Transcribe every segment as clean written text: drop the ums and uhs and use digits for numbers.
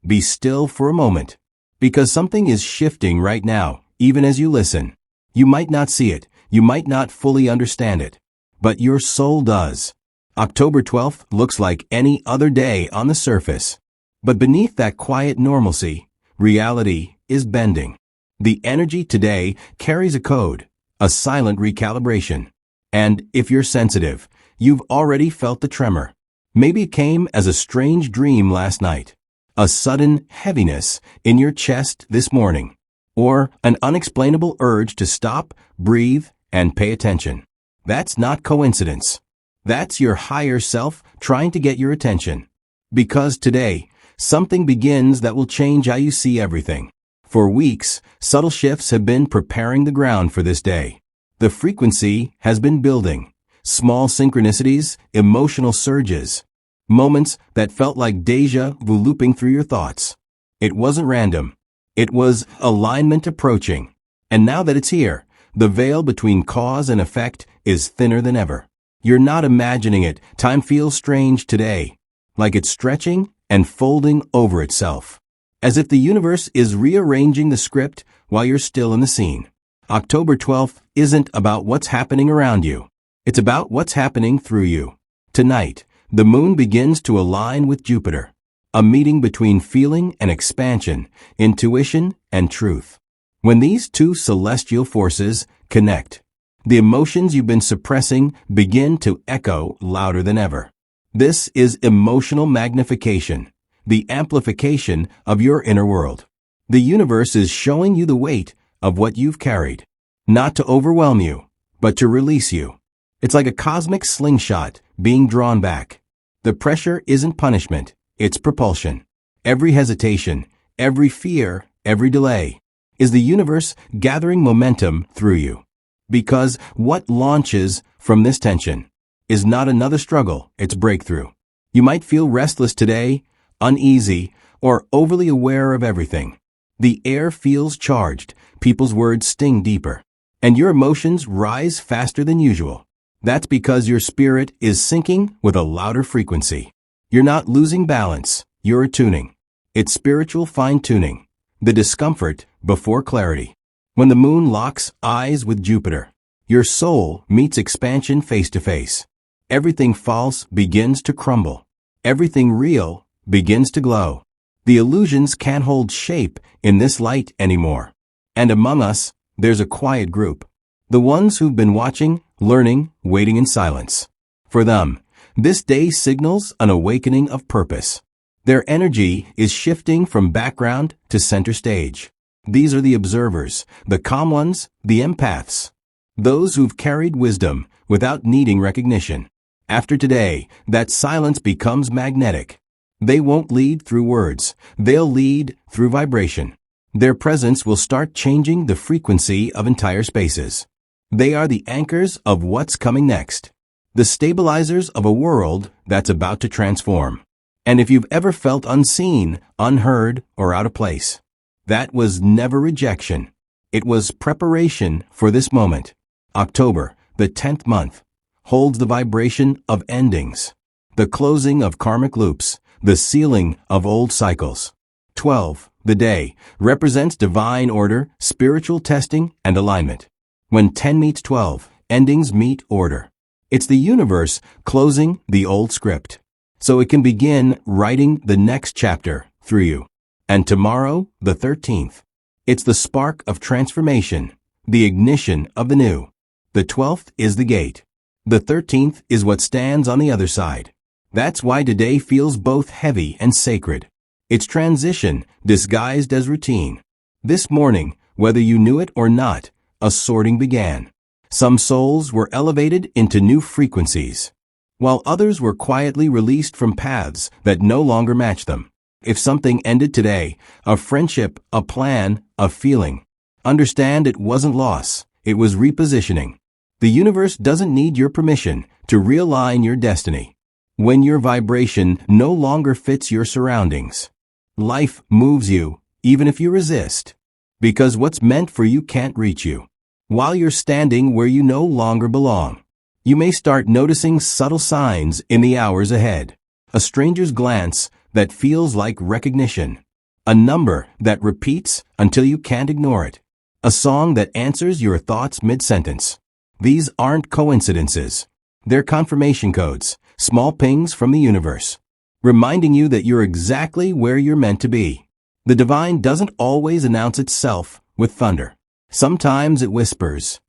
be still for a moment. Because something is shifting right now, even as you listen. You might not see it, you might not fully understand it, but your soul does. October 12th looks like any other day on the surface. But beneath that quiet normalcy, reality is bending. The energy today carries a code, a silent recalibration. And if you're sensitive, you've already felt the tremor. Maybe it came as a strange dream last night, a sudden heaviness in your chest this morning, or an unexplainable urge to stop, breathe, and pay attention. That's not coincidence. That's your higher self trying to get your attention. Because today, something begins that will change how you see everything. For weeks, subtle shifts have been preparing the ground for this day. The frequency has been building. Small synchronicities, emotional surges. Moments that felt like deja vu looping through your thoughts. It wasn't random. It was alignment approaching. And now that it's here, the veil between cause and effect is thinner than ever. You're not imagining it. Time feels strange today, like it's stretching and folding over itself, as if the universe is rearranging the script while you're still in the scene. October 12th isn't about what's happening around you. It's about what's happening through you. Tonight, the moon begins to align with Jupiter, a meeting between feeling and expansion, intuition and truth. When these two celestial forces connect, the emotions you've been suppressing begin to echo louder than ever. This is emotional magnification, the amplification of your inner world. The universe is showing you the weight of what you've carried, not to overwhelm you, but to release you. It's like a cosmic slingshot being drawn back. The pressure isn't punishment, it's propulsion. Every hesitation, every fear, every delay is the universe gathering momentum through you. Because what launches from this tension is not another struggle, it's breakthrough. You might feel restless today, uneasy, or overly aware of everything. The air feels charged, people's words sting deeper, and your emotions rise faster than usual. That's because your spirit is syncing with a louder frequency. You're not losing balance, you're attuning. It's spiritual fine-tuning, the discomfort before clarity. When the moon locks eyes with Jupiter, your soul meets expansion face to face. Everything false begins to crumble. Everything real begins to glow. The illusions can't hold shape in this light anymore. And among us, there's a quiet group. The ones who've been watching, learning, waiting in silence. For them, this day signals an awakening of purpose. Their energy is shifting from background to center stage. These are the observers, the calm ones, the empaths. Those who've carried wisdom without needing recognition. After today, that silence becomes magnetic. They won't lead through words, they'll lead through vibration. Their presence will start changing the frequency of entire spaces. They are the anchors of what's coming next, the stabilizers of a world that's about to transform. And if you've ever felt unseen, unheard, or out of place, that was never rejection. It was preparation for this moment. October, the 10th month, holds the vibration of endings, the closing of karmic loops, the sealing of old cycles. 12, the day, represents divine order, spiritual testing, and alignment. When 10 meets 12, endings meet order. It's the universe closing the old script, so it can begin writing the next chapter through you. And tomorrow, the 13th, it's the spark of transformation, the ignition of the new. The 12th is the gate. The 13th is what stands on the other side. That's why today feels both heavy and sacred. It's transition disguised as routine. This morning, whether you knew it or not, a sorting began. Some souls were elevated into new frequencies, while others were quietly released from paths that no longer match them. If something ended today, a friendship, a plan, a feeling, understand it wasn't loss, it was repositioning. The universe doesn't need your permission to realign your destiny. When your vibration no longer fits your surroundings, life moves you, even if you resist. Because what's meant for you can't reach you. While you're standing where you no longer belong, you may start noticing subtle signs in the hours ahead. A stranger's glance that feels like recognition. A number that repeats until you can't ignore it. A song that answers your thoughts mid-sentence. These aren't coincidences. They're confirmation codes, small pings from the universe, reminding you that you're exactly where you're meant to be. The divine doesn't always announce itself with thunder. Sometimes it whispers,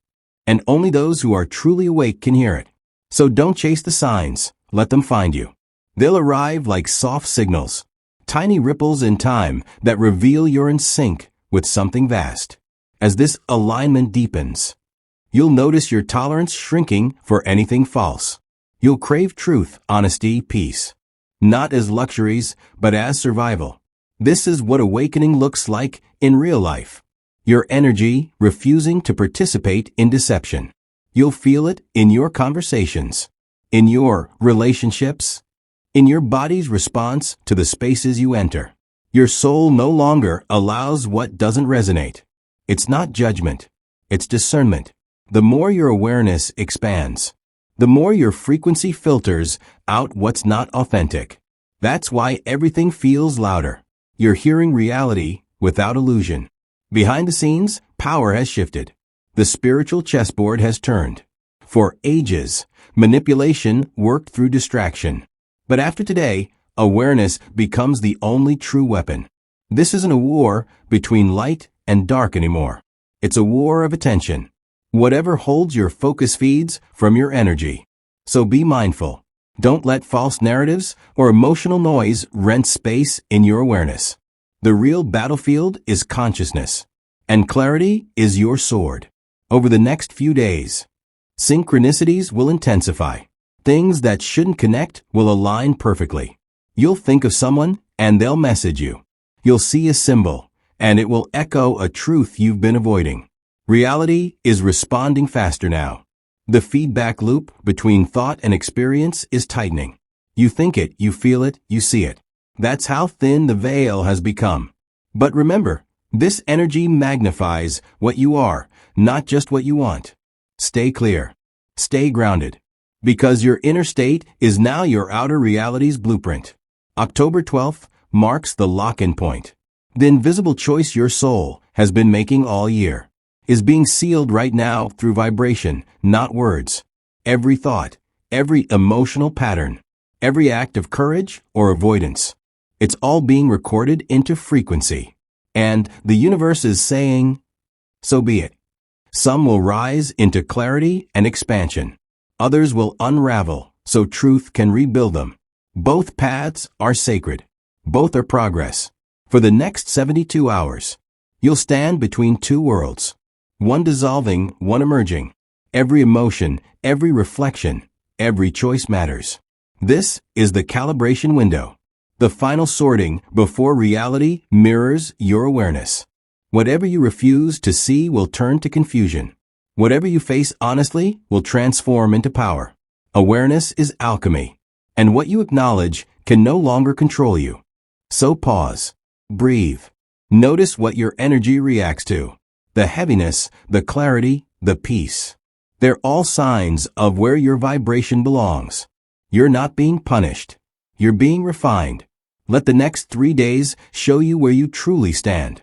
and only those who are truly awake can hear it. So don't chase the signs, let them find you. They'll arrive like soft signals, tiny ripples in time that reveal you're in sync with something vast. As this alignment deepens, you'll notice your tolerance shrinking for anything false. You'll crave truth, honesty, peace. Not as luxuries, but as survival. This is what awakening looks like in real life. Your energy refusing to participate in deception. You'll feel it in your conversations, in your relationships, in your body's response to the spaces you enter. Your soul no longer allows what doesn't resonate. It's not judgment, it's discernment. The more your awareness expands, the more your frequency filters out what's not authentic. That's why everything feels louder. You're hearing reality without illusion. Behind the scenes, power has shifted. The spiritual chessboard has turned. For ages, manipulation worked through distraction. But after today, awareness becomes the only true weapon. This isn't a war between light and dark anymore. It's a war of attention. Whatever holds your focus feeds from your energy. So be mindful. Don't let false narratives or emotional noise rent space in your awareness. The real battlefield is consciousness, and clarity is your sword. Over the next few days, synchronicities will intensify. Things that shouldn't connect will align perfectly. You'll think of someone, and they'll message you. You'll see a symbol, and it will echo a truth you've been avoiding. Reality is responding faster now. The feedback loop between thought and experience is tightening. You think it, you feel it, you see it. That's how thin the veil has become. But remember, this energy magnifies what you are, not just what you want. Stay clear. Stay grounded. Because your inner state is now your outer reality's blueprint. October 12th marks the lock-in point. The invisible choice your soul has been making all year is being sealed right now through vibration, not words. Every thought, every emotional pattern, every act of courage or avoidance, it's all being recorded into frequency. And the universe is saying, so be it. Some will rise into clarity and expansion. Others will unravel so truth can rebuild them. Both paths are sacred. Both are progress. For the next 72 hours, you'll stand between two worlds. One dissolving, one emerging. Every emotion, every reflection, every choice matters. This is the calibration window. The final sorting before reality mirrors your awareness. Whatever you refuse to see will turn to confusion. Whatever you face honestly will transform into power. Awareness is alchemy, and what you acknowledge can no longer control you. So pause. Breathe. Notice what your energy reacts to. The heaviness, the clarity, the peace. They're all signs of where your vibration belongs. You're not being punished. You're being refined. Let the next 3 days show you where you truly stand.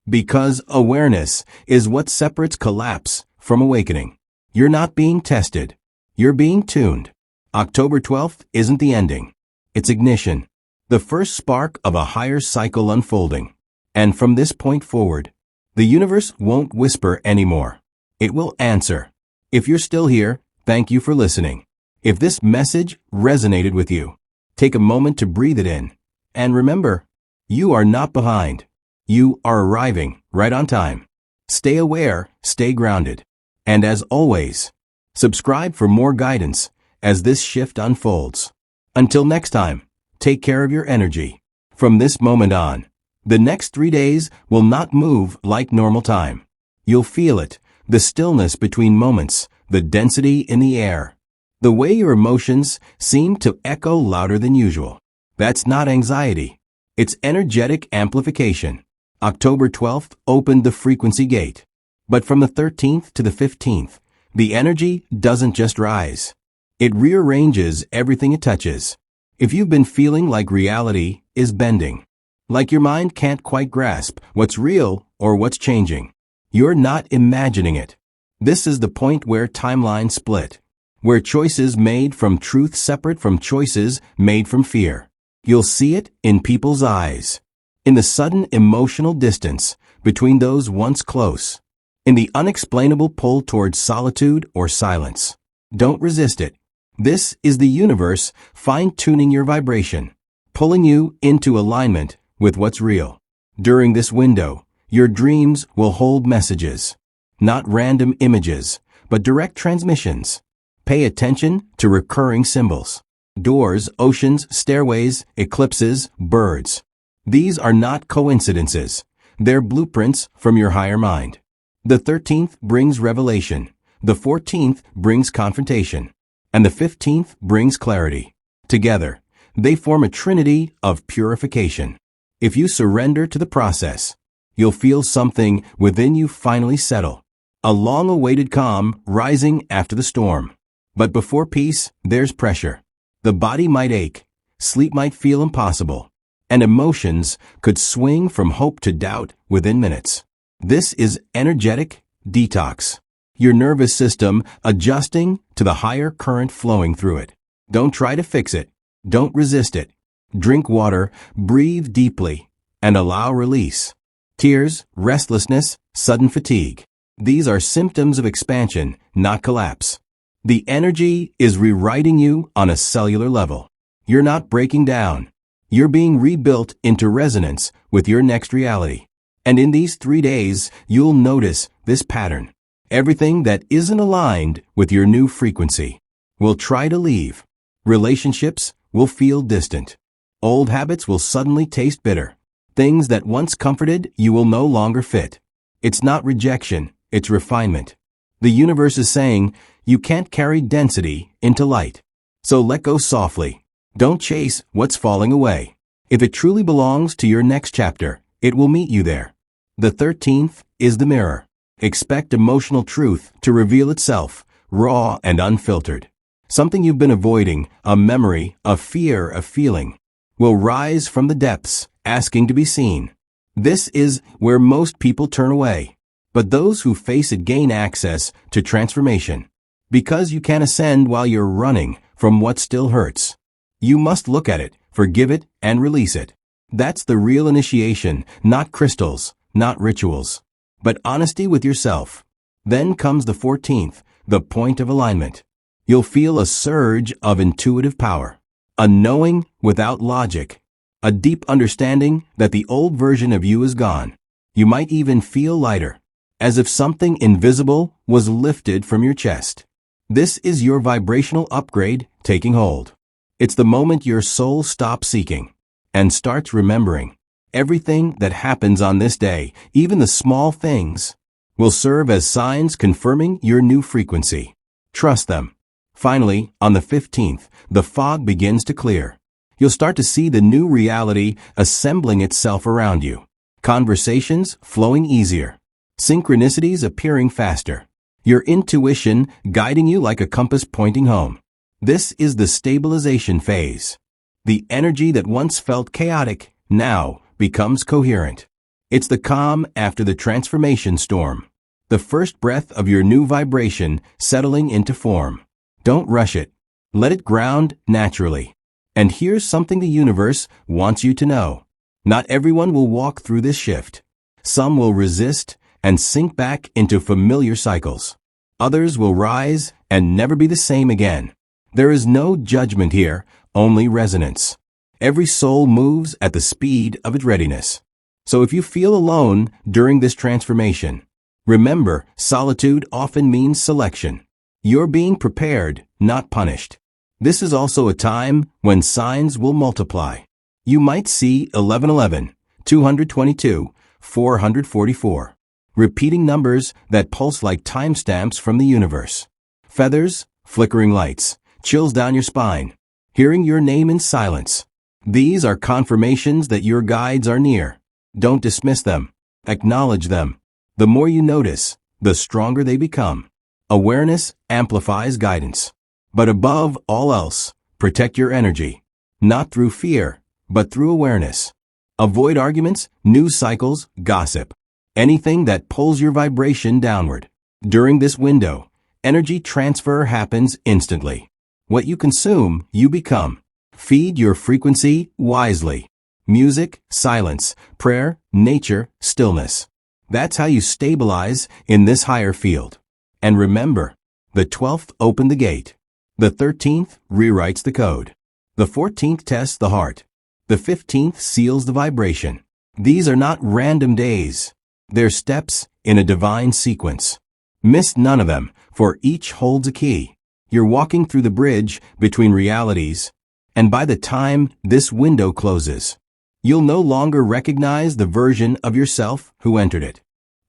Because awareness is what separates collapse from awakening. You're not being tested. You're being tuned. October 12th isn't the ending. It's ignition. The first spark of a higher cycle unfolding. And from this point forward, the universe won't whisper anymore. It will answer. If you're still here, thank you for listening. If this message resonated with you, take a moment to breathe it in. And remember, you are not behind. You are arriving right on time. Stay aware, stay grounded. And as always, subscribe for more guidance as this shift unfolds. Until next time, take care of your energy. From this moment on, the next 3 days will not move like normal time. You'll feel it, the stillness between moments, the density in the air. The way your emotions seem to echo louder than usual. That's not anxiety. It's energetic amplification. October 12th opened the frequency gate. But from the 13th to the 15th, the energy doesn't just rise. It rearranges everything it touches. If you've been feeling like reality is bending, Like your mind can't quite grasp what's real or what's changing. You're not imagining it. This is the point where timelines split, where choices made from truth separate from choices made from fear. You'll see it in people's eyes, in the sudden emotional distance between those once close, in the unexplainable pull towards solitude or silence. Don't resist it. This is the universe fine-tuning your vibration, pulling you into alignment with what's real. During this window, your dreams will hold messages, not random images, but direct transmissions. Pay attention to recurring symbols. Doors, oceans, stairways, eclipses, birds. These are not coincidences. They're blueprints from your higher mind. The 13th brings revelation. The 14th brings confrontation. And the 15th brings clarity. Together, they form a trinity of purification. If you surrender to the process, you'll feel something within you finally settle. A long-awaited calm rising after the storm. But before peace, there's pressure. The body might ache, sleep might feel impossible, and emotions could swing from hope to doubt within minutes. This is energetic detox. Your nervous system adjusting to the higher current flowing through it. Don't try to fix it. Don't resist it. Drink water, breathe deeply, and allow release. Tears, restlessness, sudden fatigue. These are symptoms of expansion, not collapse. The energy is rewriting you on a cellular level. You're not breaking down. You're being rebuilt into resonance with your next reality. And in these 3 days, you'll notice this pattern. Everything that isn't aligned with your new frequency will try to leave. Relationships will feel distant. Old habits will suddenly taste bitter. Things that once comforted you will no longer fit. It's not rejection, it's refinement. The universe is saying, you can't carry density into light. So let go softly. Don't chase what's falling away. If it truly belongs to your next chapter, it will meet you there. The 13th is the mirror. Expect emotional truth to reveal itself, raw and unfiltered. Something you've been avoiding, a memory, a fear, a feeling, will rise from the depths, asking to be seen. This is where most people turn away. But those who face it gain access to transformation. Because you can't ascend while you're running from what still hurts. You must look at it, forgive it, and release it. That's the real initiation, not crystals, not rituals, but honesty with yourself. Then comes the 14th, the point of alignment. You'll feel a surge of intuitive power, a knowing without logic, a deep understanding that the old version of you is gone. You might even feel lighter, as if something invisible was lifted from your chest. This is your vibrational upgrade taking hold. It's the moment your soul stops seeking and starts remembering. Everything that happens on this day, even the small things, will serve as signs confirming your new frequency. Trust them. Finally, on the 15th, the fog begins to clear. You'll start to see the new reality assembling itself around you. Conversations flowing easier. Synchronicities appearing faster. Your intuition guiding you like a compass pointing home. This is the stabilization phase. The energy that once felt chaotic now becomes coherent. It's the calm after the transformation storm. The first breath of your new vibration settling into form. Don't rush it. Let it ground naturally. And here's something the universe wants you to know. Not everyone will walk through this shift. Some will resist and sink back into familiar cycles. Others will rise and never be the same again. There is no judgment here, only resonance. Every soul moves at the speed of its readiness. So if you feel alone during this transformation, remember, solitude often means selection. You're being prepared, not punished. This is also a time when signs will multiply. You might see 1111, 222, 444. Repeating numbers that pulse like timestamps from the universe. Feathers, flickering lights, chills down your spine. Hearing your name in silence. These are confirmations that your guides are near. Don't dismiss them. Acknowledge them. The more you notice, the stronger they become. Awareness amplifies guidance. But above all else, protect your energy. Not through fear, but through awareness. Avoid arguments, news cycles, gossip. Anything that pulls your vibration downward. During this window, energy transfer happens instantly. What you consume, you become. Feed your frequency wisely. Music, silence, prayer, nature, stillness. That's how you stabilize in this higher field. And remember, the 12th opened the gate. The 13th rewrites the code. The 14th tests the heart. The 15th seals the vibration. These are not random days. They're steps in a divine sequence. Miss none of them, for each holds a key. You're walking through the bridge between realities, and by the time this window closes, you'll no longer recognize the version of yourself who entered it.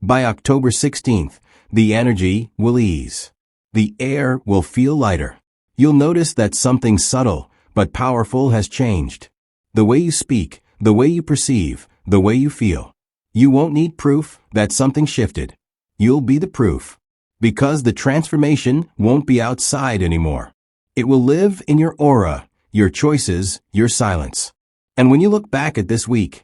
By October 16th, the energy will ease. The air will feel lighter. You'll notice that something subtle but powerful has changed. The way you speak, the way you perceive, the way you feel. You won't need proof that something shifted. You'll be the proof. Because the transformation won't be outside anymore. It will live in your aura, your choices, your silence. And when you look back at this week,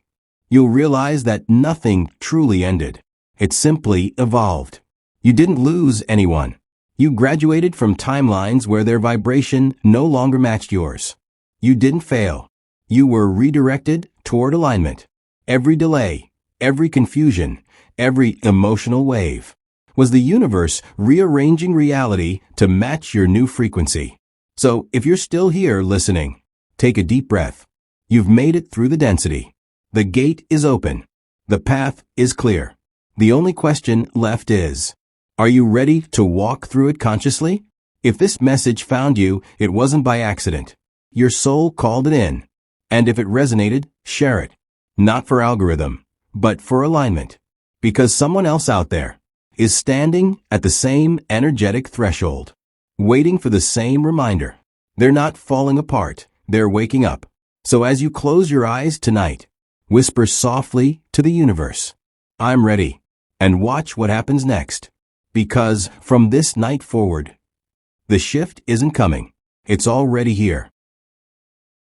you'll realize that nothing truly ended. It simply evolved. You didn't lose anyone. You graduated from timelines where their vibration no longer matched yours. You didn't fail. You were redirected toward alignment. Every delay, every confusion, every emotional wave was the universe rearranging reality to match your new frequency. So if you're still here listening, take a deep breath. You've made it through the density. The gate is open. The path is clear. The only question left is, are you ready to walk through it consciously? If this message found you, it wasn't by accident. Your soul called it in. And if it resonated, share it. Not for algorithm, but for alignment. Because someone else out there is standing at the same energetic threshold, waiting for the same reminder. They're not falling apart, they're waking up. So as you close your eyes tonight, whisper softly to the universe, I'm ready, and watch what happens next. Because from this night forward, the shift isn't coming, it's already here.